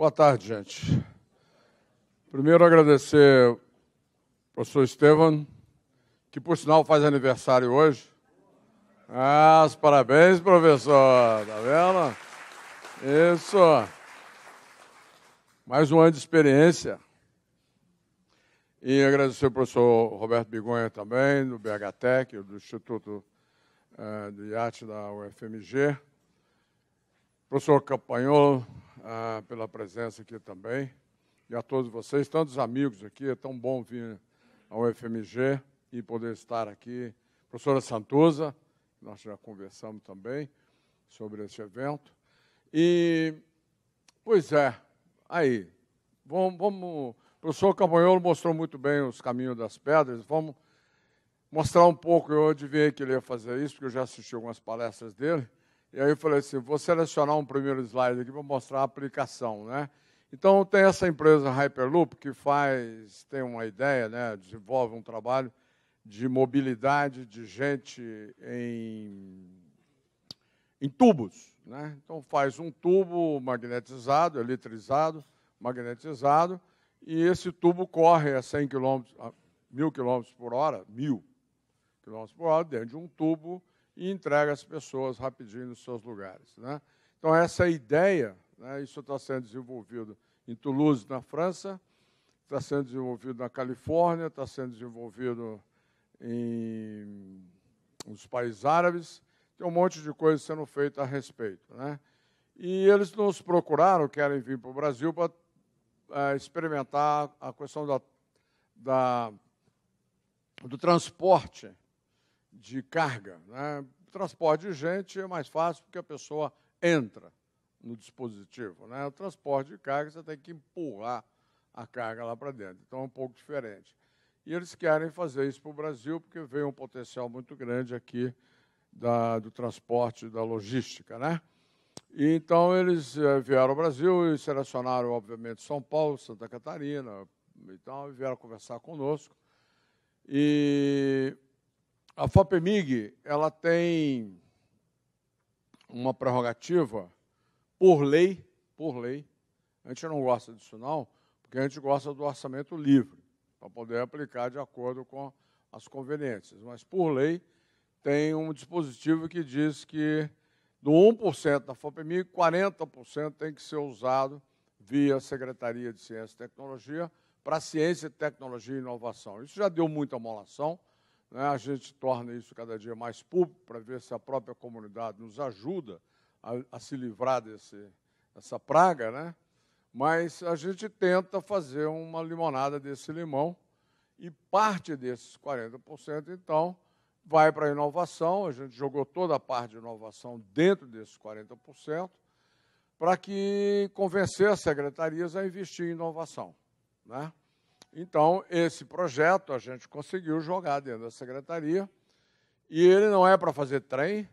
Boa tarde, gente. Primeiro, agradecer ao professor Estevam, que, por sinal, faz aniversário hoje. Os parabéns, professor. Tá vendo? Isso. Mais um ano de experiência. E agradecer ao professor Roberto Bigonha também, do BHTEC, do Instituto de Arte da UFMG. Professor Campagnolo, pela presença aqui também. E a todos vocês, tantos amigos aqui, é tão bom vir ao UFMG e poder estar aqui. Professora Santuza, nós já conversamos também sobre esse evento. E, pois é, aí, vamos... O professor Campagnolo mostrou muito bem os caminhos das pedras. Vamos mostrar um pouco. Eu adivinhei que ele ia fazer isso, porque eu já assisti algumas palestras dele. E aí eu falei assim, vou selecionar um primeiro slide aqui para mostrar a aplicação, né? Então, tem essa empresa Hyperloop que tem uma ideia, né? Desenvolve um trabalho de mobilidade de gente em tubos, né? Então, faz um tubo magnetizado, eletrizado, magnetizado, e esse tubo corre a 100 km, a 1.000 km por hora, 1.000 km por hora, dentro de um tubo e entrega as pessoas rapidinho nos seus lugares, né? Então, essa é a ideia, né? Isso está sendo desenvolvido em Toulouse, na França, está sendo desenvolvido na Califórnia, está sendo desenvolvido nos países árabes, tem um monte de coisa sendo feita a respeito, né? E eles nos procuraram, querem vir para o Brasil para experimentar a questão do transporte de carga, né? O transporte de gente é mais fácil porque a pessoa entra no dispositivo, né? O transporte de carga, você tem que empurrar a carga lá para dentro. Então, é um pouco diferente. E eles querem fazer isso para o Brasil porque veio um potencial muito grande aqui do transporte, da logística, né? E, então, eles vieram ao Brasil e selecionaram, obviamente, São Paulo, Santa Catarina, então, vieram conversar conosco. E a FAPEMIG, ela tem uma prerrogativa por lei, a gente não gosta disso não, porque a gente gosta do orçamento livre, para poder aplicar de acordo com as conveniências. Mas, por lei, tem um dispositivo que diz que do 1% da FAPEMIG, 40% tem que ser usado via Secretaria de Ciência e Tecnologia para Ciência, Tecnologia e Inovação. Isso já deu muita amolação, né? A gente torna isso cada dia mais público para ver se a própria comunidade nos ajuda a se livrar dessa praga, né? Mas a gente tenta fazer uma limonada desse limão e parte desses 40%, então, vai para a inovação. A gente jogou toda a parte de inovação dentro desses 40%, para que convencer as secretarias a investir em inovação, né? Então, esse projeto a gente conseguiu jogar dentro da secretaria, e ele não é para fazer trem,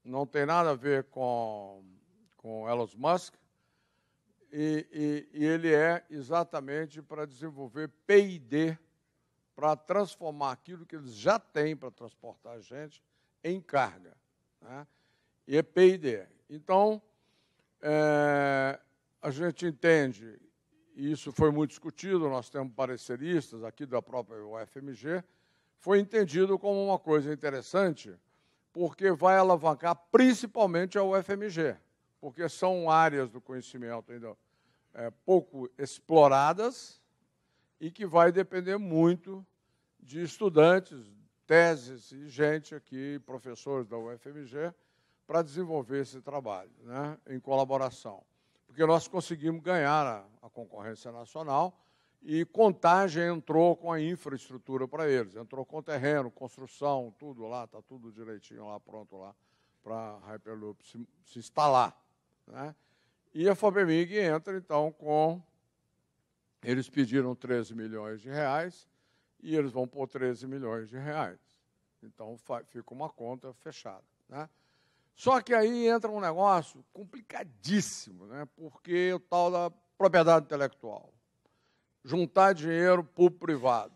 não tem nada a ver com Elon Musk, e ele é exatamente para desenvolver P&D, para transformar aquilo que eles já têm para transportar a gente em carga, né? E é P&D. Então, a gente entende, e isso foi muito discutido, nós temos pareceristas aqui da própria UFMG, foi entendido como uma coisa interessante, porque vai alavancar principalmente a UFMG, porque são áreas do conhecimento ainda pouco exploradas e que vai depender muito de estudantes, teses e gente aqui, professores da UFMG, para desenvolver esse trabalho, né, em colaboração. Porque nós conseguimos ganhar a concorrência nacional e Contagem entrou com a infraestrutura para eles, entrou com terreno, construção, tudo lá, está tudo direitinho lá, pronto lá, para a Hyperloop se instalar, né? E a FAPEMIG entra, então, com... Eles pediram 13 milhões de reais e eles vão pôr 13 milhões de reais. Então, fica uma conta fechada, né? Só que aí entra um negócio complicadíssimo, né? Porque o tal da propriedade intelectual. Juntar dinheiro público-privado.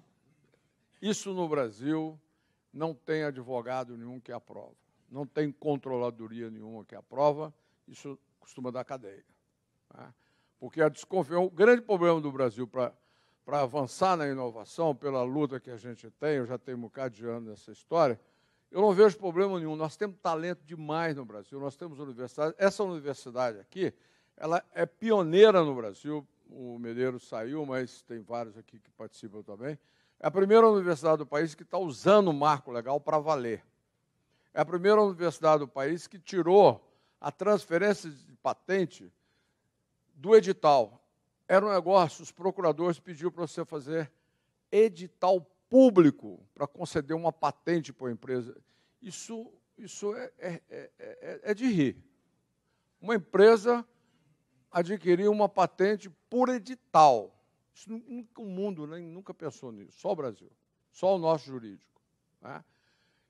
Isso no Brasil não tem advogado nenhum que aprova. Não tem controladoria nenhuma que aprova. Isso costuma dar cadeia, né? porque o grande problema do Brasil para avançar na inovação, pela luta que a gente tem, eu já tenho um bocado de anos nessa história, eu não vejo problema nenhum. Nós temos talento demais no Brasil, nós temos universidade. Essa universidade aqui, ela é pioneira no Brasil. O Medeiros saiu, mas tem vários aqui que participam também. É a primeira universidade do país que está usando o marco legal para valer. É a primeira universidade do país que tirou a transferência de patente do edital. Era um negócio, os procuradores pediram para você fazer edital público para conceder uma patente para a empresa. Isso é de rir. Uma empresa adquirir uma patente por edital. Isso, o mundo nunca pensou nisso, só o Brasil, só o nosso jurídico. Né?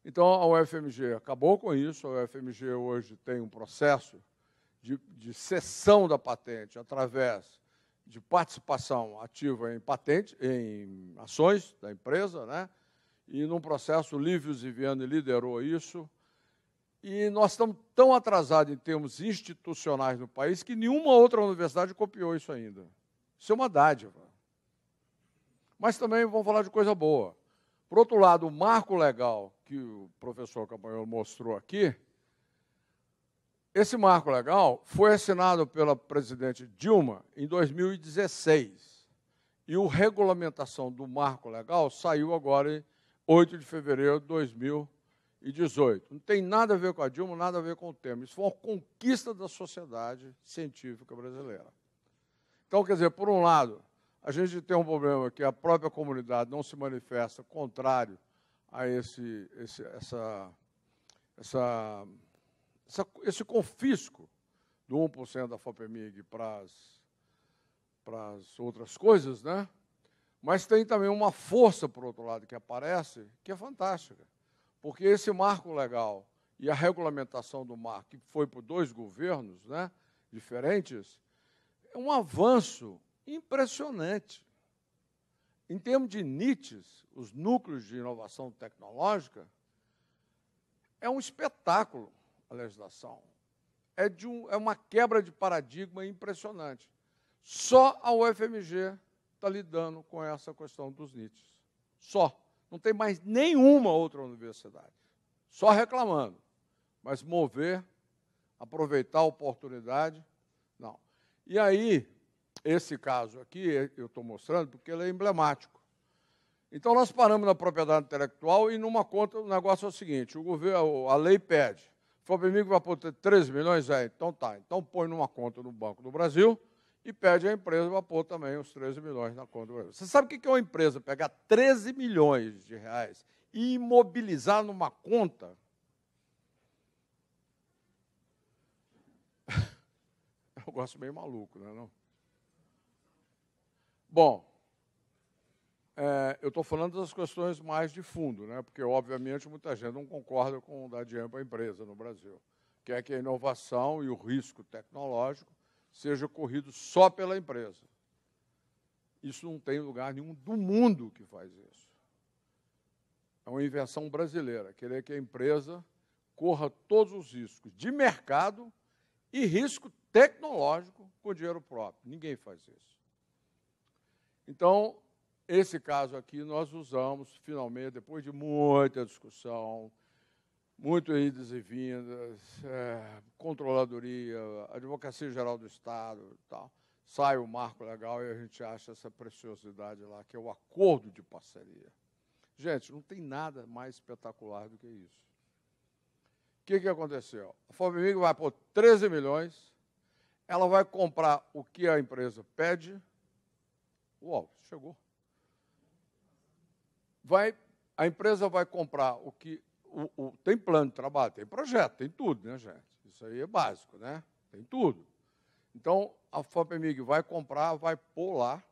Então, a UFMG acabou com isso. A UFMG hoje tem um processo de cessão da patente através de participação ativa em patente, em ações da empresa, né? E num processo, o Lívio Ziviani liderou isso. E nós estamos tão atrasados em termos institucionais no país que nenhuma outra universidade copiou isso ainda. Isso é uma dádiva. Mas também vamos falar de coisa boa. Por outro lado, o marco legal que o professor Campagnolo mostrou aqui, esse marco legal foi assinado pela presidente Dilma em 2016. E a regulamentação do marco legal saiu agora em 8 de fevereiro de 2018. Não tem nada a ver com a Dilma, nada a ver com o Temer. Isso foi uma conquista da sociedade científica brasileira. Então, quer dizer, por um lado, a gente tem um problema que a própria comunidade não se manifesta contrário a esse confisco do 1% da FAPEMIG para as outras coisas, né? Mas tem também uma força, por outro lado, que aparece, que é fantástica. Porque esse marco legal e a regulamentação do marco, que foi por 2 governos, né, diferentes, é um avanço impressionante. Em termos de NITs, os núcleos de inovação tecnológica, é um espetáculo a legislação. É uma quebra de paradigma impressionante. Só a UFMG está lidando com essa questão dos NITs. Só. Não tem mais nenhuma outra universidade. Só reclamando. Mas mover, aproveitar a oportunidade, não. E aí, esse caso aqui, eu estou mostrando porque ele é emblemático. Então, nós paramos na propriedade intelectual e, numa conta, o negócio é o seguinte, o governo, a lei pede, o FAPEMIG vai pôr 13 milhões? Então tá. Então, põe numa conta no Banco do Brasil e pede à empresa para pôr também os 13 milhões na conta do Brasil. Você sabe o que é uma empresa pegar 13 milhões de reais e imobilizar numa conta? É um negócio meio maluco, não é não? Bom, eu estou falando das questões mais de fundo, né? Porque, obviamente, muita gente não concorda com dar dinheiro para a empresa no Brasil. Quer que a inovação e o risco tecnológico seja corrido só pela empresa. Isso não tem lugar nenhum do mundo que faz isso. É uma invenção brasileira, querer que a empresa corra todos os riscos de mercado e risco tecnológico com dinheiro próprio. Ninguém faz isso. Então, esse caso aqui nós usamos, finalmente, depois de muita discussão, muito idas e vindas, controladoria, Advocacia Geral do Estado, tal, sai o marco legal e a gente acha essa preciosidade lá, que é o acordo de parceria. Gente, não tem nada mais espetacular do que isso. O que aconteceu? A FAPEMIG vai pôr 13 milhões, ela vai comprar o que a empresa pede. Uau, chegou. A empresa vai comprar o que... tem plano de trabalho, tem projeto, tem tudo, né, gente? Isso aí é básico, né? Tem tudo. Então, a FAPEMIG vai comprar, vai pôr lá.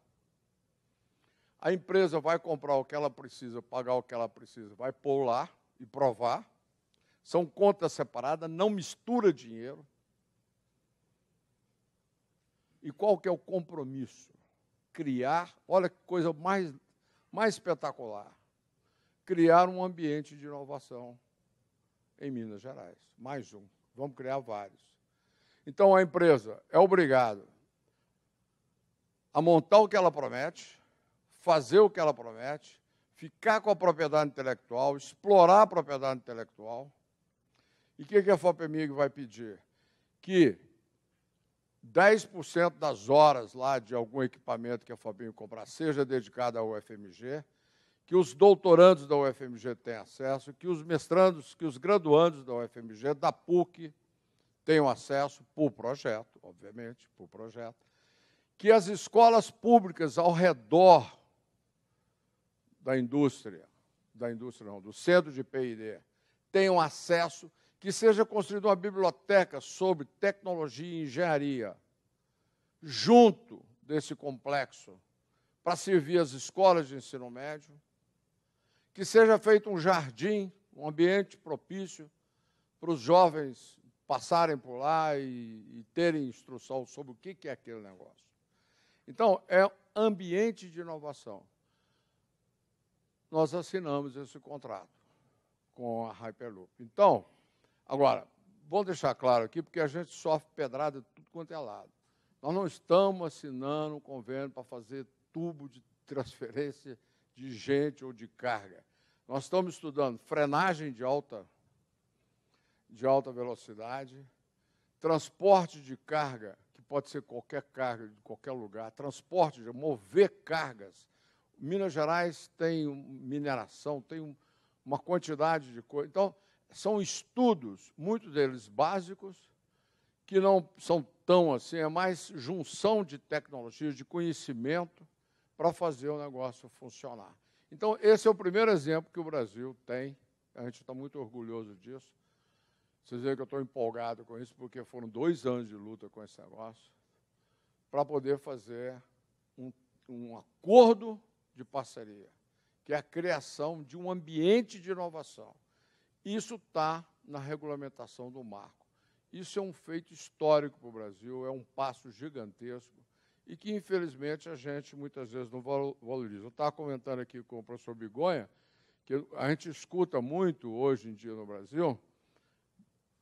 A empresa vai comprar o que ela precisa, pagar o que ela precisa, vai pôr lá e provar. São contas separadas, não mistura dinheiro. E qual que é o compromisso? Criar, olha que coisa mais espetacular, criar um ambiente de inovação em Minas Gerais. Mais um. Vamos criar vários. Então, a empresa é obrigada a montar o que ela promete, fazer o que ela promete, ficar com a propriedade intelectual, explorar a propriedade intelectual. E o que a FOPEMIG vai pedir? Que 10% das horas lá de algum equipamento que a FOPEMIG comprar seja dedicada ao UFMG, que os doutorandos da UFMG tenham acesso, que os mestrandos, que os graduandos da UFMG, da PUC, tenham acesso, por projeto, obviamente, por projeto, que as escolas públicas ao redor do centro de P&D, tenham acesso, que seja construída uma biblioteca sobre tecnologia e engenharia, junto desse complexo, para servir as escolas de ensino médio, que seja feito um jardim, um ambiente propício para os jovens passarem por lá e terem instrução sobre o que é aquele negócio. Então, é ambiente de inovação. Nós assinamos esse contrato com a Hyperloop. Então, agora, vou deixar claro aqui, porque a gente sofre pedrada de tudo quanto é lado. Nós não estamos assinando um convênio para fazer tubo de transferência de gente ou de carga. Nós estamos estudando frenagem de alta velocidade, transporte de carga, que pode ser qualquer carga de qualquer lugar, transporte de mover cargas. Minas Gerais tem mineração, tem uma quantidade de coisas. Então, são estudos, muitos deles básicos, que não são tão assim, é mais junção de tecnologias, de conhecimento, para fazer o negócio funcionar. Então, esse é o primeiro exemplo que o Brasil tem, a gente está muito orgulhoso disso. Vocês veem que eu estou empolgado com isso, porque foram 2 anos de luta com esse negócio, para poder fazer um acordo de parceria, que é a criação de um ambiente de inovação. Isso está na regulamentação do marco. Isso é um feito histórico para o Brasil, é um passo gigantesco e que, infelizmente, a gente muitas vezes não valoriza. Eu estava comentando aqui com o professor Bigonha que a gente escuta muito hoje em dia no Brasil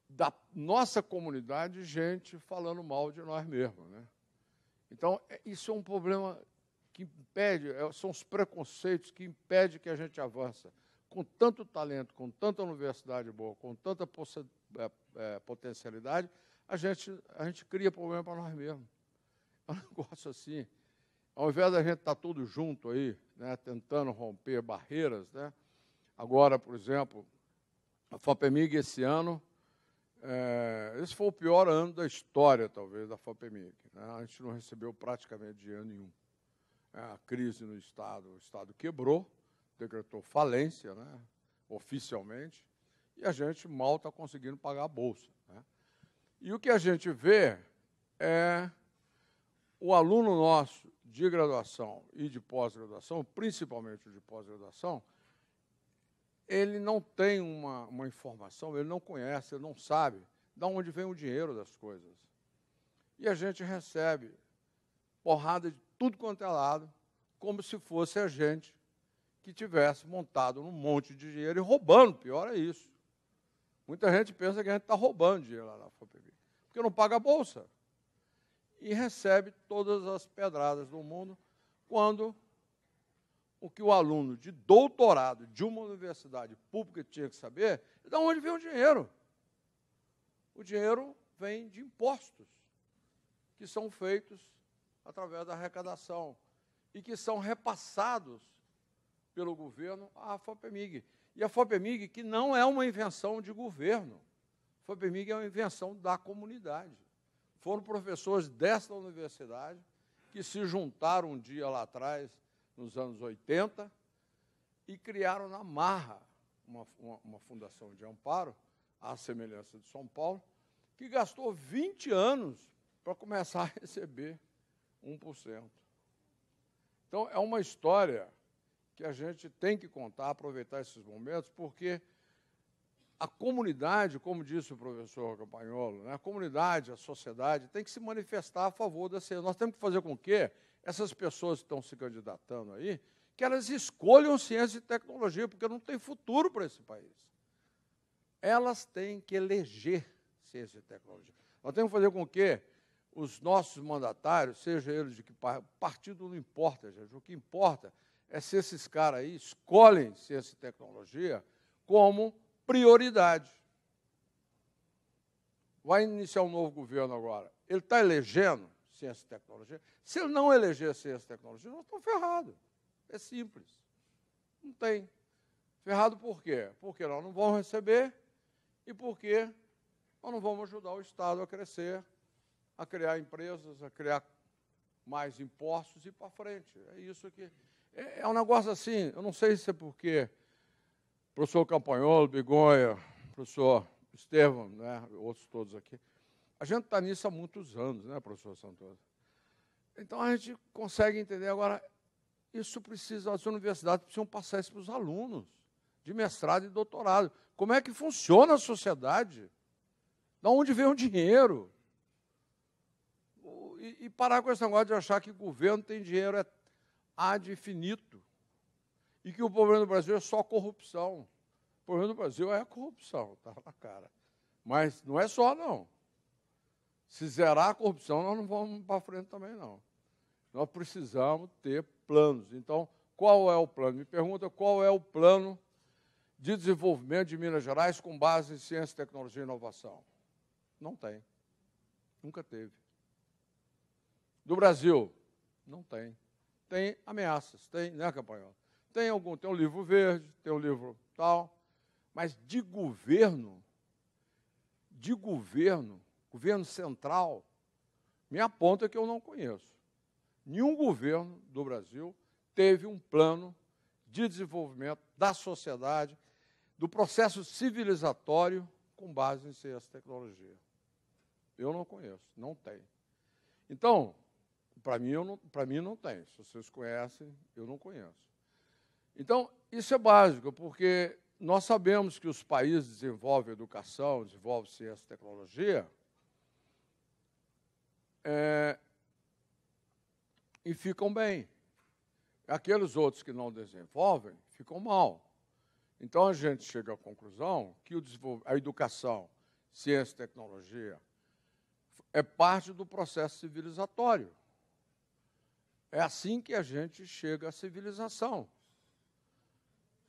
da nossa comunidade gente falando mal de nós mesmos, né? Então, isso é um problema que impede, são os preconceitos que impedem que a gente avance. Com tanto talento, com tanta universidade boa, com tanta potencialidade, a gente cria problema para nós mesmos. É um negócio assim. Ao invés da gente estar tudo junto aí, né, tentando romper barreiras, né, agora, por exemplo, a FOPEMIG esse ano, esse foi o pior ano da história, talvez, da FOPEMIG. Né? A gente não recebeu praticamente dinheiro nenhum. A crise no Estado, o Estado quebrou, decretou falência, né, oficialmente, e a gente mal está conseguindo pagar a bolsa. Né? E o que a gente vê é o aluno nosso de graduação e de pós-graduação, principalmente o de pós-graduação, ele não tem uma informação, ele não conhece, ele não sabe de onde vem o dinheiro das coisas. E a gente recebe porrada de tudo quanto é lado, como se fosse a gente que tivesse montado num monte de dinheiro e roubando, pior é isso. Muita gente pensa que a gente está roubando dinheiro lá na FOPEMIG, porque não paga a bolsa. E recebe todas as pedradas do mundo quando o que o aluno de doutorado de uma universidade pública tinha que saber é de onde vem o dinheiro. O dinheiro vem de impostos, que são feitos através da arrecadação e que são repassados pelo governo à FOPEMIG. E a FOPEMIG, que não é uma invenção de governo, a FOPEMIG é uma invenção da comunidade. Foram professores desta universidade que se juntaram um dia lá atrás, nos anos 80, e criaram na marra uma fundação de amparo, à semelhança de São Paulo, que gastou 20 anos para começar a receber 1%. Então, é uma história que a gente tem que contar, aproveitar esses momentos, porque a comunidade, como disse o professor Campagnolo, né, a comunidade, a sociedade, tem que se manifestar a favor da ciência. Nós temos que fazer com que essas pessoas que estão se candidatando aí, que elas escolham ciência e tecnologia, porque não tem futuro para esse país. Elas têm que eleger ciência e tecnologia. Nós temos que fazer com que os nossos mandatários, seja eles de que partido, não importa, gente. O que importa é se esses caras aí escolhem ciência e tecnologia como prioridade. Vai iniciar um novo governo agora. Ele está elegendo ciência e tecnologia. Se ele não eleger ciência e tecnologia, nós estamos ferrados. É simples. Não tem. Ferrado por quê? Porque nós não vamos receber e porque nós não vamos ajudar o Estado a crescer, a criar empresas, a criar mais impostos e ir para frente. É isso que... É um negócio assim, eu não sei se é porque o professor Campanholo, Bigonha, o professor Estevão, né, outros todos aqui, a gente está nisso há muitos anos, né, professor Santos? Então, a gente consegue entender agora, isso precisa, as universidades precisam passar isso para os alunos, de mestrado e doutorado. Como é que funciona a sociedade? De onde vem o dinheiro? E parar com esse negócio de achar que o governo tem dinheiro ad infinito e que o problema do Brasil é só corrupção. O problema do Brasil é a corrupção, está na cara. Mas não é só, não. Se zerar a corrupção, nós não vamos para frente também, não. Nós precisamos ter planos. Então, qual é o plano? Me pergunta qual é o plano de desenvolvimento de Minas Gerais com base em ciência, tecnologia e inovação. Não tem. Nunca teve. Do Brasil? Não tem. Tem ameaças, tem, né, Campanholo? Tem um livro verde, tem um livro tal, mas de governo central, me aponta que eu não conheço. Nenhum governo do Brasil teve um plano de desenvolvimento da sociedade, do processo civilizatório com base em ciência e tecnologia. Eu não conheço, não tem. Então, para mim não tem. Se vocês conhecem, eu não conheço. Então, isso é básico, porque nós sabemos que os países desenvolvem educação, desenvolvem ciência e tecnologia, e ficam bem. Aqueles outros que não desenvolvem, ficam mal. Então, a gente chega à conclusão que a educação, ciência e tecnologia, é parte do processo civilizatório. É assim que a gente chega à civilização.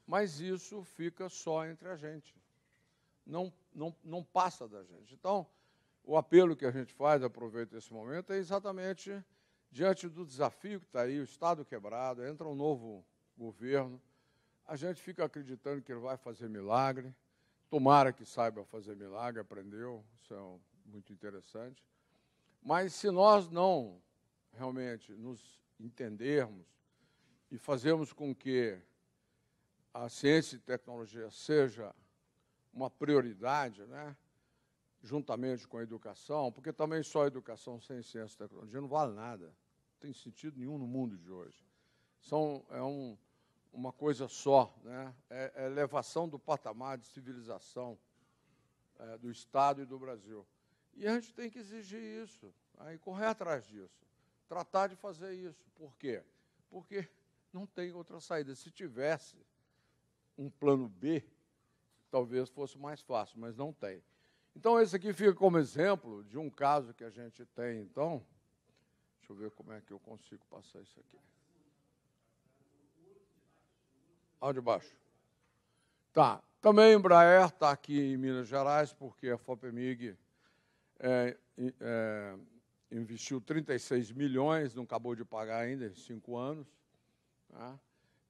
Mas isso fica só entre a gente. Não passa da gente. Então, o apelo que a gente faz, aproveito esse momento, é exatamente diante do desafio que está aí, o Estado quebrado, entra um novo governo, a gente fica acreditando que ele vai fazer milagre, tomara que saiba fazer milagre, aprendeu, isso é muito interessante. Mas se nós não realmente nos entendermos e fazermos com que a ciência e tecnologia seja uma prioridade, né, juntamente com a educação, porque também só a educação sem ciência e tecnologia não vale nada, não tem sentido nenhum no mundo de hoje. Uma coisa só, né, é elevação do patamar de civilização do Estado e do Brasil. E a gente tem que exigir isso, aí correr atrás disso, tratar de fazer isso. Por quê? Porque não tem outra saída. Se tivesse um plano B, talvez fosse mais fácil, mas não tem. Então, esse aqui fica como exemplo de um caso que a gente tem, então. Deixa eu ver como é que eu consigo passar isso aqui. Onde baixo? Tá. Também a Embraer está aqui em Minas Gerais, porque a FOPEMIG investiu 36 milhões, não acabou de pagar ainda, em 5 anos. Tá?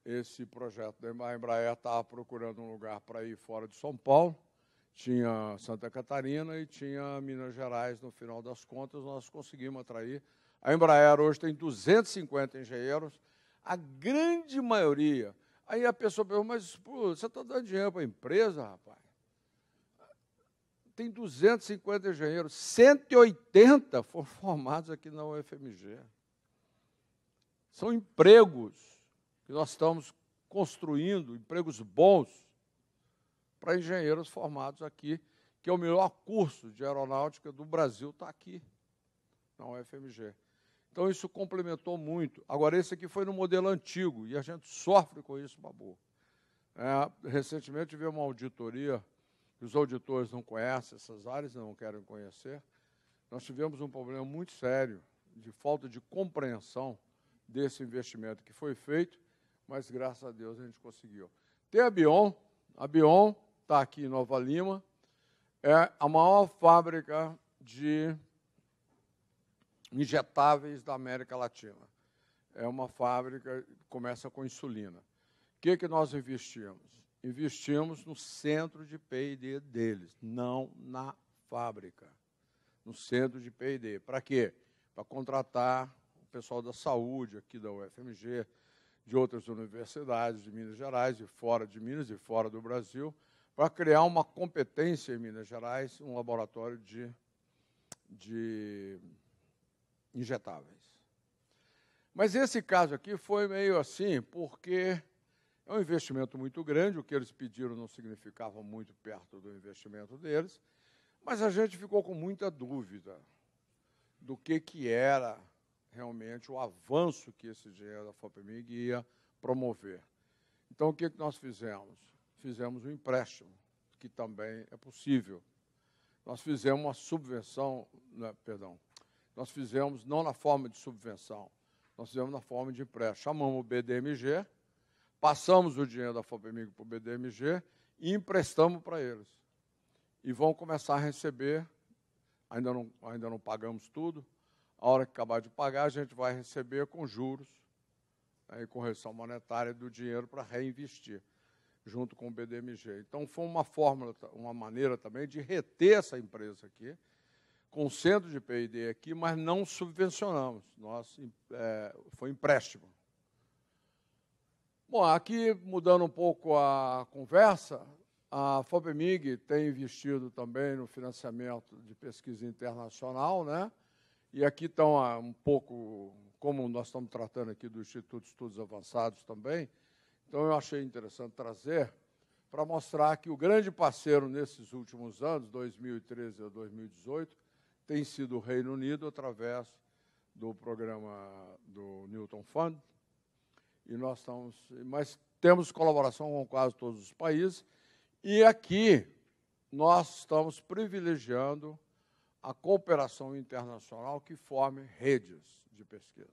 Esse projeto da Embraer estava procurando um lugar para ir fora de São Paulo, tinha Santa Catarina e tinha Minas Gerais. No final das contas, nós conseguimos atrair. A Embraer hoje tem 250 engenheiros, a grande maioria. Aí a pessoa pergunta, mas pô, você está dando dinheiro para a empresa, rapaz? Tem 250 engenheiros, 180 foram formados aqui na UFMG. São empregos que nós estamos construindo, empregos bons para engenheiros formados aqui, que é o melhor curso de aeronáutica do Brasil, está aqui, na UFMG. Então, isso complementou muito. Agora, esse aqui foi no modelo antigo, e a gente sofre com isso, babu. Recentemente, tivemos uma auditoria, os auditores não conhecem essas áreas, não querem conhecer, nós tivemos um problema muito sério de falta de compreensão desse investimento que foi feito, mas, graças a Deus, a gente conseguiu. Tem a Bion está aqui em Nova Lima, é a maior fábrica de injetáveis da América Latina. É uma fábrica que começa com insulina. O que nós investimos? Investimos no centro de P&D deles, não na fábrica, no centro de P&D. Para quê? Para contratar o pessoal da saúde aqui da UFMG, de outras universidades de Minas Gerais, e fora de Minas e fora do Brasil, para criar uma competência em Minas Gerais, um laboratório de injetáveis. Mas esse caso aqui foi meio assim, porque é um investimento muito grande, o que eles pediram não significava muito perto do investimento deles, mas a gente ficou com muita dúvida do que era realmente o avanço que esse dinheiro da FOPEMIG ia promover. Então, o que nós fizemos? Fizemos um empréstimo, que também é possível. Nós fizemos uma subvenção, nós fizemos não na forma de subvenção, nós fizemos na forma de empréstimo. Chamamos o BDMG, passamos o dinheiro da FOPEMIG para o BDMG e emprestamos para eles. E vão começar a receber, ainda não pagamos tudo, a hora que acabar de pagar, a gente vai receber com juros, né, e correção monetária do dinheiro para reinvestir, junto com o BDMG. Então, foi uma maneira também de reter essa empresa aqui, com o centro de P&D aqui, mas não subvencionamos. Foi empréstimo. Bom, aqui, mudando um pouco a conversa, a FOPEMIG tem investido também no financiamento de pesquisa internacional, né? E aqui estão um pouco, como nós estamos tratando aqui do Instituto de Estudos Avançados também, então eu achei interessante trazer para mostrar que o grande parceiro nesses últimos anos, 2013 a 2018, tem sido o Reino Unido, através do programa do Newton Fund, mas temos colaboração com quase todos os países, e aqui nós estamos privilegiando a cooperação internacional que forme redes de pesquisa.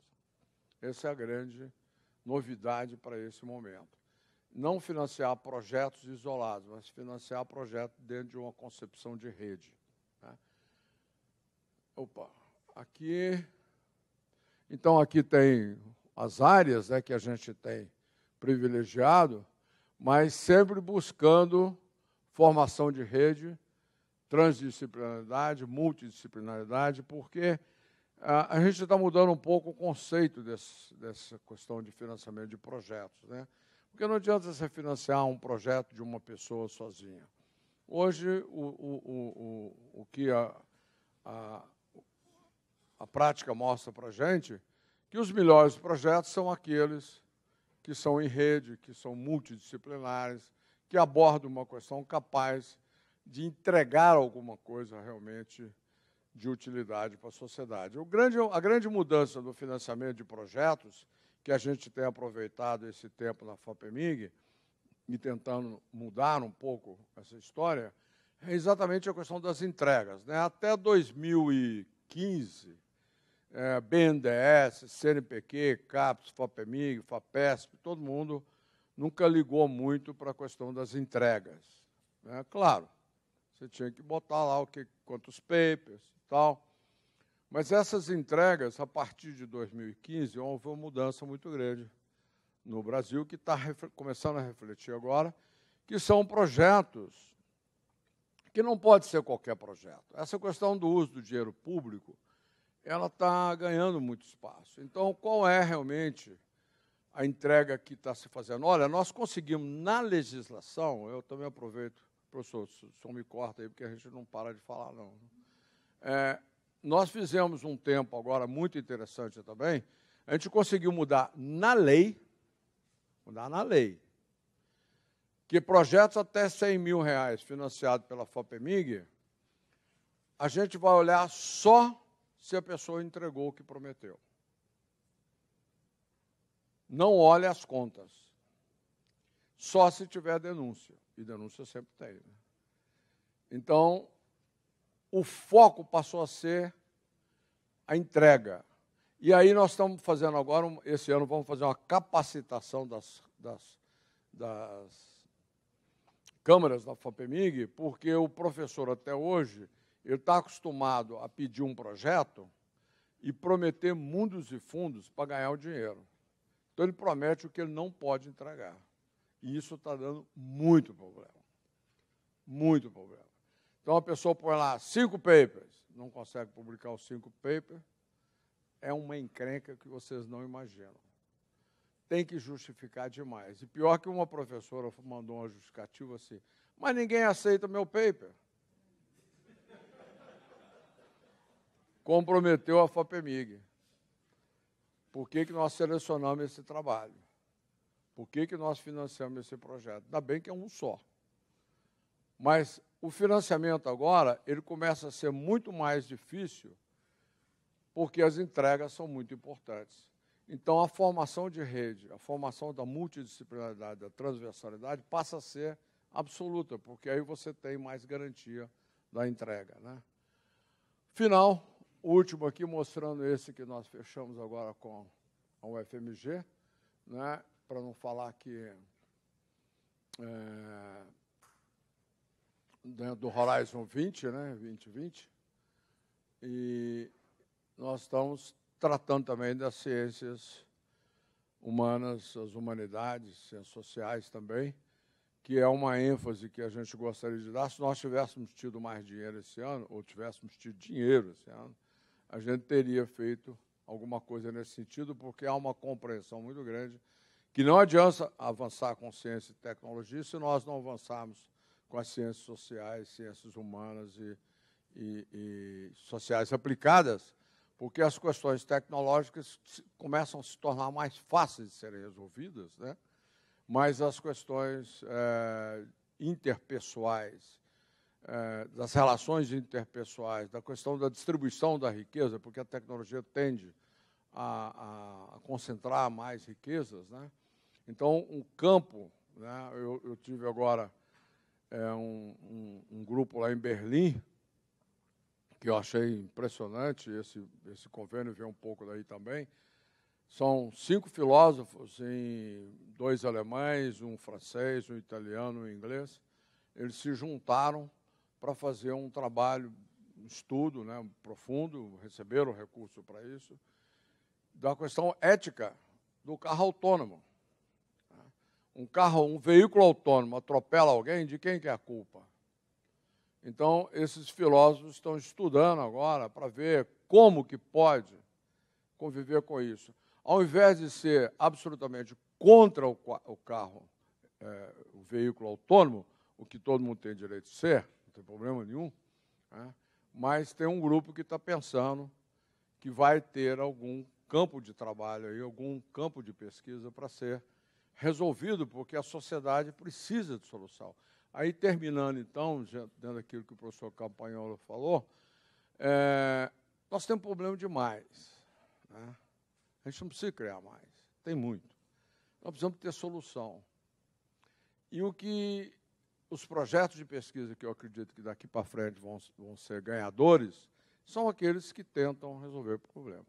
Essa é a grande novidade para esse momento. Não financiar projetos isolados, mas financiar projetos dentro de uma concepção de rede, né? Aqui... Então, aqui tem as áreas, né, que a gente tem privilegiado, mas sempre buscando formação de rede, transdisciplinaridade, multidisciplinaridade, porque a gente está mudando um pouco o conceito dessa questão de financiamento de projetos, né? Porque não adianta você financiar um projeto de uma pessoa sozinha. Hoje, o que a prática mostra para a gente, que os melhores projetos são aqueles que são em rede, que são multidisciplinares, que abordam uma questão capaz de entregar alguma coisa realmente de utilidade para a sociedade. A grande mudança do financiamento de projetos, que a gente tem aproveitado esse tempo na FOPEMIG, e tentando mudar um pouco essa história, é exatamente a questão das entregas, né? Até 2015, BNDES, CNPq, CAPES, FOPEMIG, FAPESP, todo mundo nunca ligou muito para a questão das entregas, né? Claro, você tinha que botar lá quantos papers e tal, mas essas entregas, a partir de 2015, houve uma mudança muito grande no Brasil, que está começando a refletir agora, que são projetos que não pode ser qualquer projeto. Essa questão do uso do dinheiro público, ela está ganhando muito espaço. Então, qual é realmente a entrega que está se fazendo? Olha, nós conseguimos, na legislação, eu também aproveito, professor, só me corta aí, porque a gente não para de falar, não. Nós fizemos um tempo agora muito interessante também, a gente conseguiu mudar na lei, que projetos até R$100 mil financiados pela FOPEMIG, a gente vai olhar só se a pessoa entregou o que prometeu. Não olhe as contas. Só se tiver denúncia. E denúncia sempre tem, né? Então, o foco passou a ser a entrega. E aí nós estamos fazendo agora, esse ano, vamos fazer uma capacitação das câmaras da FAPEMIG, porque o professor, até hoje, ele está acostumado a pedir um projeto e prometer mundos e fundos para ganhar o dinheiro. Então, ele promete o que ele não pode entregar. E isso está dando muito problema. Muito problema. Então, a pessoa põe lá 5 papers, não consegue publicar os 5 papers, é uma encrenca que vocês não imaginam. Tem que justificar demais. E pior que uma professora mandou uma justificativa assim, mas ninguém aceita meu paper. Comprometeu a FAPEMIG. Por que nós selecionamos esse trabalho? Por que nós financiamos esse projeto? Ainda bem que é um só. Mas o financiamento agora, ele começa a ser muito mais difícil, porque as entregas são muito importantes. Então, a formação de rede, a formação da multidisciplinaridade, da transversalidade, passa a ser absoluta, porque aí você tem mais garantia da entrega, né? Final, o último aqui, mostrando esse que nós fechamos agora com a UFMG, né? Para não falar que do Horizon 20, né? 2020, e nós estamos tratando também das ciências humanas, as humanidades, ciências sociais também, que é uma ênfase que a gente gostaria de dar. Se nós tivéssemos tido mais dinheiro esse ano, ou tivéssemos tido dinheiro esse ano, a gente teria feito alguma coisa nesse sentido, porque há uma compreensão muito grande que não adianta avançar com ciência e tecnologia se nós não avançarmos com as ciências sociais, ciências humanas e sociais aplicadas, porque as questões tecnológicas começam a se tornar mais fáceis de serem resolvidas, né? Mas as questões interpessoais, das relações interpessoais, da questão da distribuição da riqueza, porque a tecnologia tende a concentrar mais riquezas, né? Então, um campo, né? Eu tive agora um grupo lá em Berlim, que eu achei impressionante, esse convênio vem um pouco daí também. São 5 filósofos, 2 alemães, um francês, um italiano, um inglês. Eles se juntaram para fazer um trabalho, um estudo, né, profundo, receberam recurso para isso, da questão ética do carro autônomo. Um veículo autônomo atropela alguém, de quem que é a culpa? Então, esses filósofos estão estudando agora para ver como que pode conviver com isso. Ao invés de ser absolutamente contra o carro, o veículo autônomo, o que todo mundo tem direito de ser, não tem problema nenhum, né? Mas tem um grupo que está pensando que vai ter algum campo de trabalho, aí, algum campo de pesquisa para ser resolvido, porque a sociedade precisa de solução. Aí, terminando, então, dentro daquilo que o professor Campagnolo falou, nós temos problema demais, né? A gente não precisa criar mais, tem muito. Nós precisamos ter solução. E o que os projetos de pesquisa, que eu acredito que daqui para frente vão ser ganhadores, são aqueles que tentam resolver problemas.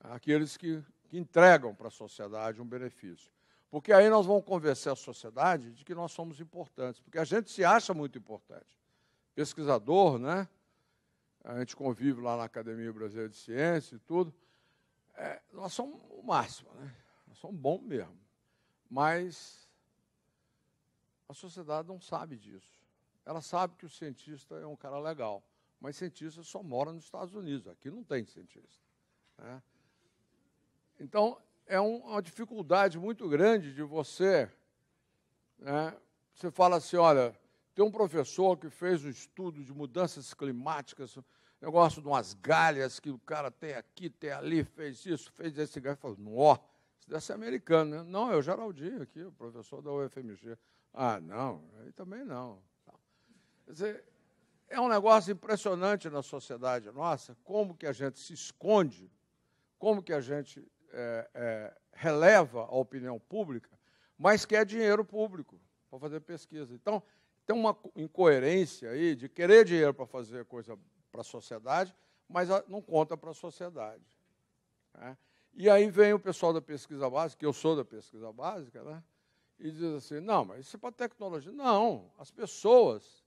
Aqueles que entregam para a sociedade um benefício. Porque aí nós vamos convencer a sociedade de que nós somos importantes, porque a gente se acha muito importante. Pesquisador, né? A gente convive lá na Academia Brasileira de Ciência e tudo. Nós somos o máximo, né? Nós somos bons mesmo. Mas a sociedade não sabe disso. Ela sabe que o cientista é um cara legal, mas cientista só mora nos Estados Unidos. Aqui não tem cientista, né? Então, é uma dificuldade muito grande de você, né? Você fala assim, olha, tem um professor que fez um estudo de mudanças climáticas, negócio de umas galhas que o cara tem aqui, tem ali, fez isso, fez esse galho. Falou, nó, isso deve ser americano, né? Não, é o Geraldinho aqui, o professor da UFMG. Ah, não, aí também não. Quer dizer, é um negócio impressionante na sociedade nossa, como que a gente se esconde, como que a gente releva a opinião pública, mas quer dinheiro público para fazer pesquisa. Então, tem uma incoerência aí de querer dinheiro para fazer coisa para a sociedade, mas não conta para a sociedade. Né? E aí vem o pessoal da pesquisa básica, que eu sou da pesquisa básica, né? E diz assim, não, mas isso é para tecnologia. Não, as pessoas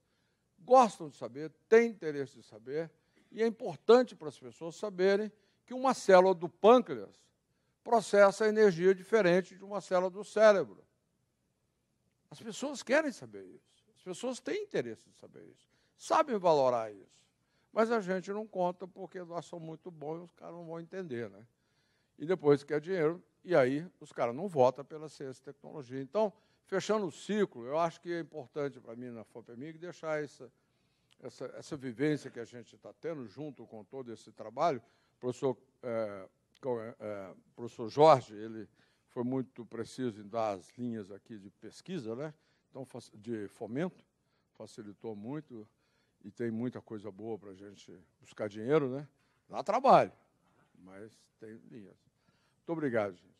gostam de saber, têm interesse de saber, e é importante para as pessoas saberem que uma célula do pâncreas processa energia diferente de uma célula do cérebro. As pessoas querem saber isso, as pessoas têm interesse de saber isso, sabem valorar isso, mas a gente não conta porque nós somos muito bons e os caras não vão entender, né? E depois quer dinheiro, e aí os caras não votam pela ciência e tecnologia. Então, fechando o ciclo, eu acho que é importante para mim, na FOPEMIG, deixar essa vivência que a gente está tendo, junto com todo esse trabalho. O professor Jorge, ele foi muito preciso em dar as linhas aqui de pesquisa, né? Então, de fomento, facilitou muito, e tem muita coisa boa para a gente buscar dinheiro, né? Dá trabalho, mas tem linhas. Muito obrigado, gente.